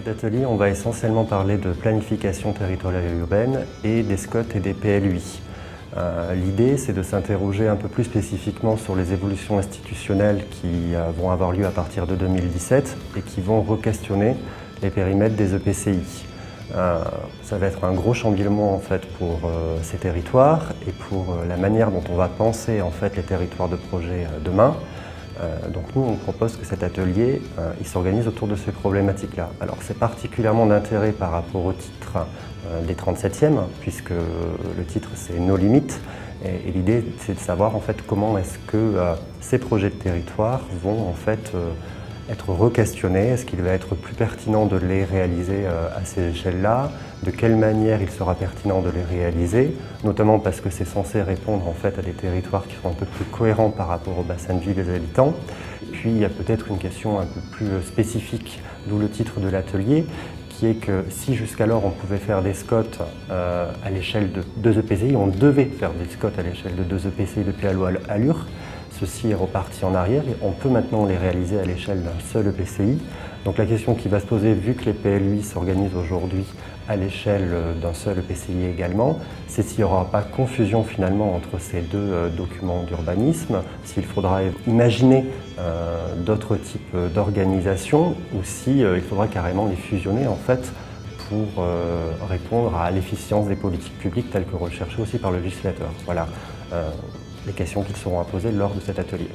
cet atelier, on va essentiellement parler de planification territoriale urbaine et des SCOT et des PLUI. L'idée, c'est de s'interroger un peu plus spécifiquement sur les évolutions institutionnelles qui vont avoir lieu à partir de 2017 et qui vont re-questionner les périmètres des EPCI. Ça va être un gros chamboulement en fait, pour ces territoires et pour la manière dont on va penser en fait, les territoires de projet demain. Donc nous, on propose que cet atelier il s'organise autour de ces problématiques-là. Alors c'est particulièrement d'intérêt par rapport au titre des 37e, puisque le titre c'est Nos limites. Et l'idée c'est de savoir en fait, comment est-ce que ces projets de territoire vont en fait, être re-questionnés. Est-ce qu'il va être plus pertinent de les réaliser à ces échelles-là? De quelle manière il sera pertinent de les réaliser? Notamment parce que c'est censé répondre en fait à des territoires qui sont un peu plus cohérents par rapport au bassin de vie des habitants. Et puis il y a peut-être une question un peu plus spécifique, d'où le titre de l'atelier, qui est que si jusqu'alors on pouvait faire des SCOT à l'échelle de 2 EPCI, on devait faire des SCOT à l'échelle de 2 EPCI depuis la loi Allure. Ceci est reparti en arrière et on peut maintenant les réaliser à l'échelle d'un seul EPCI. Donc la question qui va se poser, vu que les PLUI s'organisent aujourd'hui à l'échelle d'un seul EPCI également, c'est s'il n'y aura pas confusion finalement entre ces deux documents d'urbanisme, s'il faudra imaginer d'autres types d'organisations ou s'il faudra carrément les fusionner en fait pour répondre à l'efficience des politiques publiques telles que recherchées aussi par le législateur. Voilà les questions qui seront à poser lors de cet atelier.